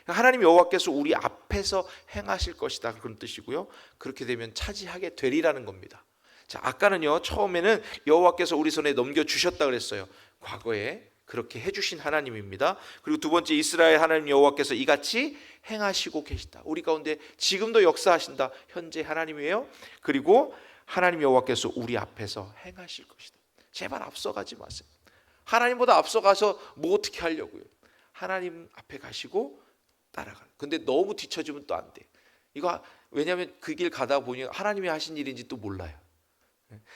Speaker 1: 하나님 여호와께서 우리 앞에서 행하실 것이다 그런 뜻이고요. 그렇게 되면 차지하게 되리라는 겁니다. 자, 아까는요 처음에는 여호와께서 우리 손에 넘겨주셨다 그랬어요. 과거에 그렇게 해주신 하나님입니다. 그리고 두 번째 이스라엘 하나님 여호와께서 이같이 행하시고 계시다. 우리 가운데 지금도 역사하신다. 현재 하나님이에요. 그리고 하나님 여호와께서 우리 앞에서 행하실 것이다. 제발 앞서가지 마세요. 하나님보다 앞서가서 뭐 어떻게 하려고요. 하나님 앞에 가시고 따라가. 근데 너무 뒤처지면 또 안 돼. 이거 왜냐하면 그 길 가다 보니 하나님이 하신 일인지 또 몰라요.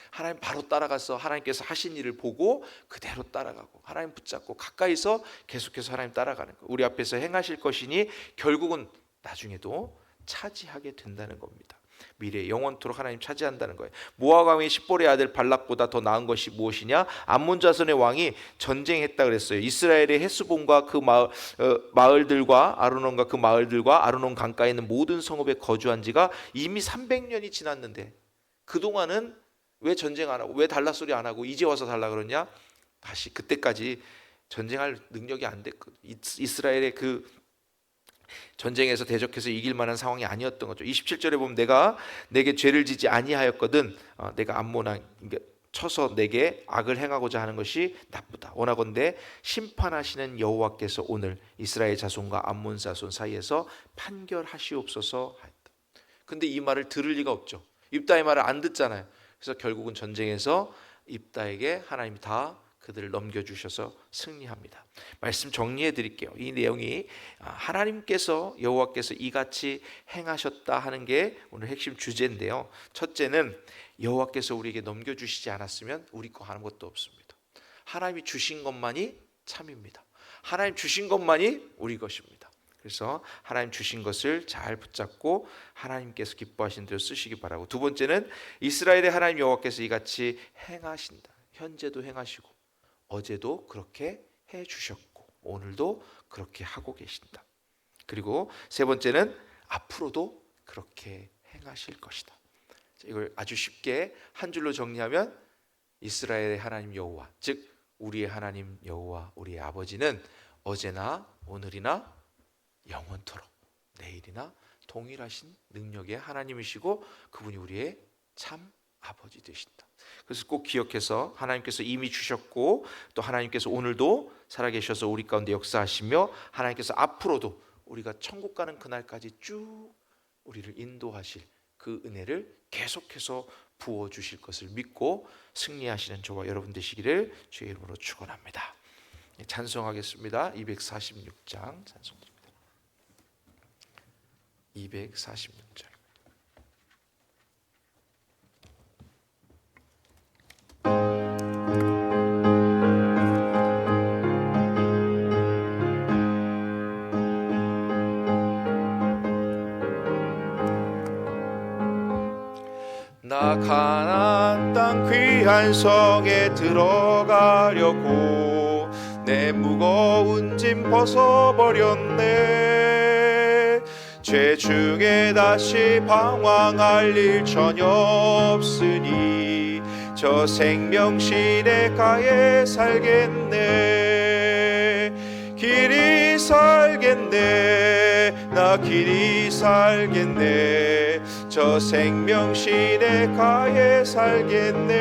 Speaker 1: 하나님 바로 따라가서 하나님께서 하신 일을 보고 그대로 따라가고 하나님 붙잡고 가까이서 계속해서 하나님 따라가는 거예요. 우리 앞에서 행하실 것이니 결국은 나중에도 차지하게 된다는 겁니다. 미래 영원토록 하나님 차지한다는 거예요. 모압 왕의 십볼의 아들 발락보다 더 나은 것이 무엇이냐? 암몬 자손의 왕이 전쟁했다 그랬어요. 이스라엘의 헤스본과 그 마을들과 아르논과 그 마을들과 아르논 강가에 있는 모든 성읍에 거주한 지가 이미 300년이 지났는데 그동안은 왜 전쟁 안 하고 왜 달라 소리 안 하고 이제 와서 달라 그러냐? 다시 그때까지 전쟁할 능력이 안 됐거든. 이스라엘의 그 전쟁에서 대적해서 이길 만한 상황이 아니었던 거죠. 27절에 보면 내가 내게 죄를 지지 아니하였거든 내가 암몬 쳐서 내게 악을 행하고자 하는 것이 나쁘다. 원하건대 심판하시는 여호와께서 오늘 이스라엘 자손과 암몬 자손 사이에서 판결하시옵소서 하였다. 근데 이 말을 들을 리가 없죠. 입다의 말을 안 듣잖아요. 그래서 결국은 전쟁에서 입다에게 하나님이 다 그들을 넘겨주셔서 승리합니다. 말씀 정리해 드릴게요. 이 내용이 하나님께서 여호와께서 이같이 행하셨다 하는 게 오늘 핵심 주제인데요. 첫째는 여호와께서 우리에게 넘겨주시지 않았으면 우리 거 하는 것도 없습니다. 하나님이 주신 것만이 참입니다. 하나님 주신 것만이 우리 것입니다. 그래서 하나님 주신 것을 잘 붙잡고 하나님께서 기뻐하시는 대로 쓰시기 바라고, 두 번째는 이스라엘의 하나님 여호와께서 이같이 행하신다. 현재도 행하시고 어제도 그렇게 해주셨고 오늘도 그렇게 하고 계신다. 그리고 세 번째는 앞으로도 그렇게 행하실 것이다. 이걸 아주 쉽게 한 줄로 정리하면 이스라엘의 하나님 여호와, 즉 우리의 하나님 여호와, 우리의 아버지는 어제나 오늘이나 영원토록 내일이나 동일하신 능력의 하나님이시고 그분이 우리의 참 아버지 되신다. 그래서 꼭 기억해서 하나님께서 이미 주셨고 또 하나님께서 오늘도 살아계셔서 우리 가운데 역사하시며 하나님께서 앞으로도 우리가 천국 가는 그날까지 쭉 우리를 인도하실 그 은혜를 계속해서 부어주실 것을 믿고 승리하시는 저와 여러분 되시기를 주의 이름으로 축원합니다. 찬송하겠습니다. 246장 찬송드립니다. 246절.
Speaker 2: 나 가나안 땅 귀한 성에 들어가려고 내 무거운 짐 벗어버렸네. 죄 중에 다시 방황할 일 전혀 없으니 저 생명 시내가에 살겠네. 길이 살겠네. 나 길이 살겠네. 저 생명 시내가에 살겠네.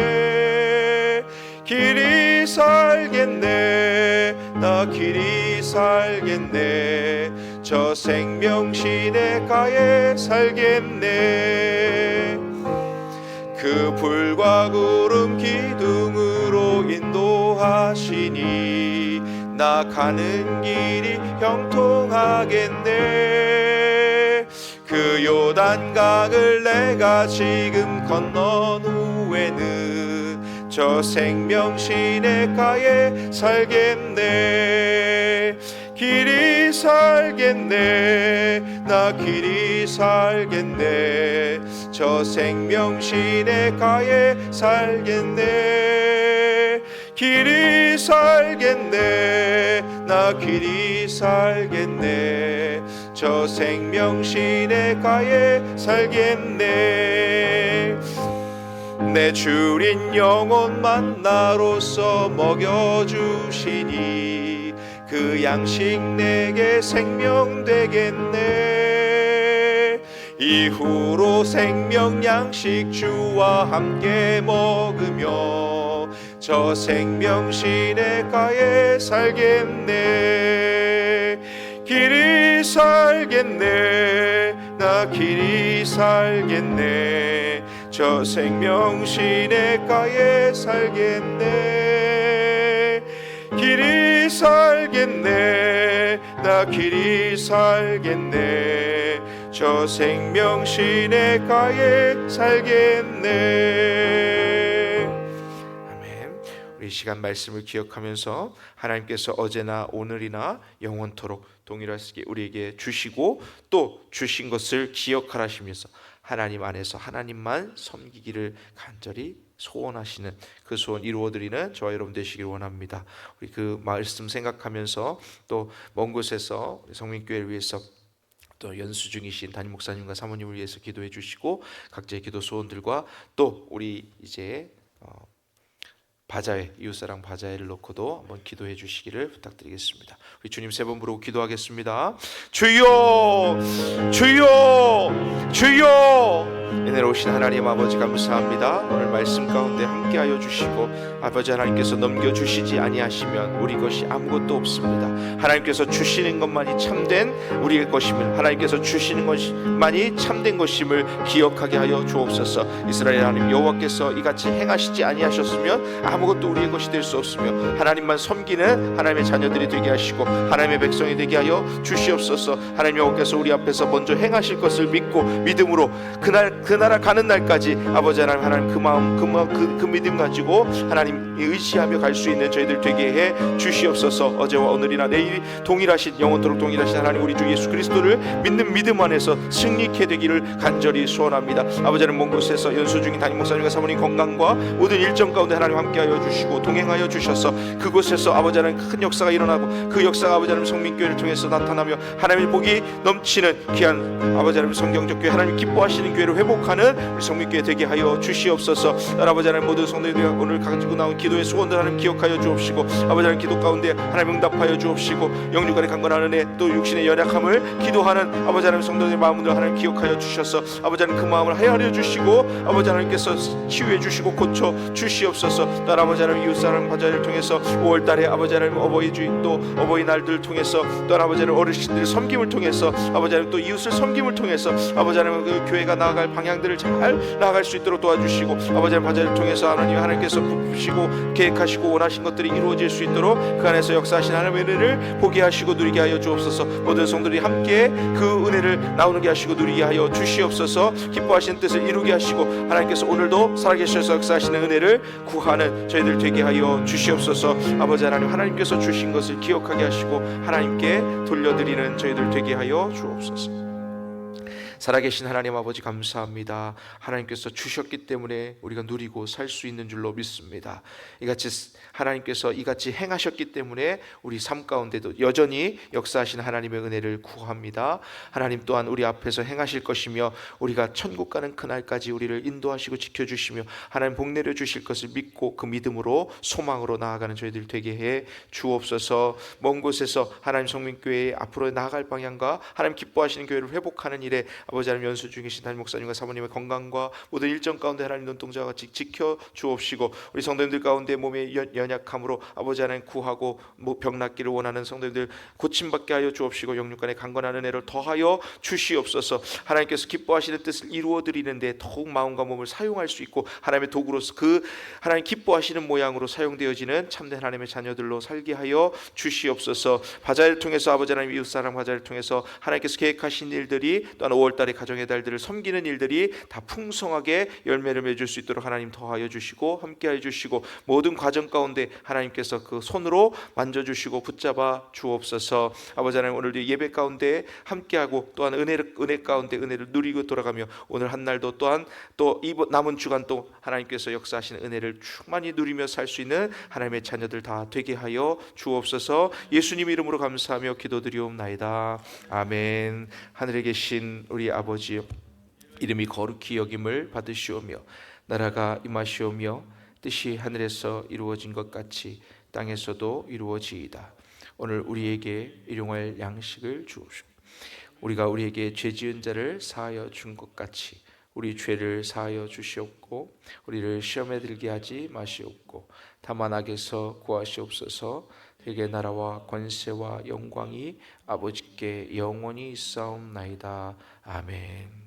Speaker 2: 길이 살겠네. 나 길이 살겠네. 저 생명 시내가에 살겠네. 그 불과 구름 기둥으로 인도하시니 나 가는 길이 형통하겠네. 그 요단강을 내가 지금 건넌 후에는 저 생명 시내가에 살겠네. 길이 살겠네. 나 길이 살겠네. 저 생명 시내가에 살겠네. 길이 살겠네. 나 길이 살겠네. 저 생명 시내가에 살겠네. 내 주린 영혼만 나로서 먹여주시니 그 양식 내게 생명 되겠네. 이후로 생명 양식 주와 함께 먹으며 저 생명 시내가에 살겠네. 길이 살겠네. 나 길이 살겠네. 저 생명 시내가에 살겠네. 길이 살겠네. 나 길이 살겠네. 저 생명 시내가에 살겠네.
Speaker 1: 아멘. 우리 이 시간 말씀을 기억하면서 하나님께서 어제나 오늘이나 영원토록 동일하시게 우리에게 주시고 또 주신 것을 기억하라 하시면서 하나님 안에서 하나님만 섬기기를 간절히 소원하시는 그 소원 이루어드리는 저와 여러분 되시길 원합니다. 우리 그 말씀 생각하면서 또 먼 곳에서 성민교회를 위해서 또 연수 중이신 담임 목사님과 사모님을 위해서 기도해 주시고 각자의 기도 소원들과 또 우리 이제 바자회, 이웃사랑 바자회를 놓고도 한번 기도해 주시기를 부탁드리겠습니다. 우리 주님 세 번 부르고 기도하겠습니다. 주여, 주여, 주여. 은혜로우신 하나님 아버지 감사합니다. 오늘 말씀 가운데 함께하여 주시고 아버지 하나님께서 넘겨주시지 아니하시면 우리 것이 아무것도 없습니다. 하나님께서 주시는 것만이 참된 우리의 것임을, 하나님께서 주시는 것만이 참된 것임을 기억하게 하여 주옵소서. 이스라엘 하나님 여호와께서 이같이 행하시지 아니하셨으면 아무것도 우리의 것이 될 수 없으며 하나님만 섬기는 하나님의 자녀들이 되게 하시고 하나님의 백성이 되게 하여 주시옵소서. 하나님 여호와께서 우리 앞에서 먼저 행하실 것을 믿고 믿음으로 그 나라 가는 날까지 아버지 하나님 그 마음 그 믿음 가지고 하나님 의지하며 갈 수 있는 저희들 되게 해 주시옵소서. 어제와 오늘이나 내일이 동일하신 영원토록 동일하신 하나님 우리 주 예수 그리스도를 믿는 믿음 안에서 승리케 되기를 간절히 소원합니다. 아버지 하나님 먼 곳에서 연수 중인 담임 목사님과 사모님 건강과 모든 일정 가운데 하나님 함께하여 주시고 동행하여 주셔서 그곳에서 아버지 하나님 큰 역사가 일어나고 그 역사가 아버지 하나님 성민교회를 통해서 나타나며 하나님의 복이 넘치는 귀한 아버지 하나님 성경적 교회 하나님 기뻐하시는 교회를 회복하는 우리 성민교회 되게 하여 주시옵소서. 아버지 하나님 모든 성도들이 오늘 가지고 나온 기도의 소원들 하나님 기억하여 주옵시고 아버지 하나님 기도 가운데 하나님 응답하여 주옵시고 영육간의 강건한 은혜 또 육신의 연약함을 기도하는 아버지 하나님 성도들의 마음들 하나님 기억하여 주셔서 아버지 하나님 그 마음을 헤아려 주시고 아버지 하나님께서 치유해 주시고 고쳐 주시옵소서. 또 아버지 하나님 이웃사랑 바자회를 통해서 5월달에 아버지 하나님 어버이주일 또 어버이날들 통해서 또 아버지 하나님 어르신들의 섬김을 통해서 아버지 하나님 또 이웃을 섬김을 통해서 아버지 하나님 그 교회가 나아갈 방향들을 잘 나아갈 수 있도록 도와주시고 아버지 하나님 바자회를 통해서 하나님께서 부으시고 계획하시고 원하신 것들이 이루어질 수 있도록 그 안에서 역사하신 하나님의 은혜를 보게 하시고 누리게 하여 주옵소서. 모든 성도들이 함께 그 은혜를 나오게 하시고 누리게 하여 주시옵소서. 기뻐하시는 뜻을 이루게 하시고 하나님께서 오늘도 살아계셔서 역사하시는 은혜를 구하는 저희들 되게 하여 주시옵소서. 아버지 하나님 하나님께서 주신 것을 기억하게 하시고 하나님께 돌려드리는 저희들 되게 하여 주옵소서. 살아계신 하나님 아버지 감사합니다. 하나님께서 주셨기 때문에 우리가 누리고 살 수 있는 줄로 믿습니다. 이같이 하나님께서 이같이 행하셨기 때문에 우리 삶 가운데도 여전히 역사하신 하나님의 은혜를 구합니다. 하나님 또한 우리 앞에서 행하실 것이며 우리가 천국 가는 그날까지 우리를 인도하시고 지켜주시며 하나님 복 내려 주실 것을 믿고 그 믿음으로 소망으로 나아가는 저희들 되게 해 주옵소서. 먼 곳에서 하나님 성민교회의 앞으로 나아갈 방향과 하나님 기뻐하시는 교회를 회복하는 일에 아버지 하나님 연수 중이신 담임 목사님과 사모님의 건강과 모든 일정 가운데 하나님 눈동자와 같이 지켜 주옵시고 우리 성도님들 가운데 몸의 연약함으로 아버지 하나님 구하고 병 낫기를 원하는 성도님들 고침받게 하여 주옵시고 영육간의 강건한 은혜를 더하여 주시옵소서. 하나님께서 기뻐하시는 뜻을 이루어 드리는데 더욱 마음과 몸을 사용할 수 있고 하나님의 도구로서 그 하나님 기뻐하시는 모양으로 사용되어지는 참된 하나님의 자녀들로 살게 하여 주시옵소서. 바자를 통해서 아버지 하나님 이웃사랑 바자를 통해서 하나님께서 계획하신 일들이 또한 5월달에 가정의 달들을 섬기는 일들이 다 풍성하게 열매를 맺을 수 있도록 하나님 더하여 주시고 함께하여 주시고 모든 과정 가운데 하나님께서 그 손으로 만져주시고 붙잡아 주옵소서. 아버지 하나님 오늘도 예배 가운데 함께하고 또한 은혜 가운데 은혜를 누리고 돌아가며 오늘 한 날도 또한 또 이 남은 주간 또 하나님께서 역사하시는 은혜를 충만히 누리며 살 수 있는 하나님의 자녀들 다 되게 하여 주옵소서. 예수님 이름으로 감사하며 기도드리옵나이다. 아멘. 하늘에 계신 우리 아버지 이름이 거룩히 여김을 받으시오며 나라가 임하시오며 뜻이 하늘에서 이루어진 것 같이 땅에서도 이루어지이다. 오늘 우리에게 일용할 양식을 주옵시고 우리가 우리에게 죄 지은 자를 사하여 준 것 같이 우리 죄를 사하여 주시옵고 우리를 시험에 들게 하지 마시옵고 다만 악에서 구하시옵소서. 되게 나라와 권세와 영광이 아버지께 영원히 있사옵나이다. 아멘.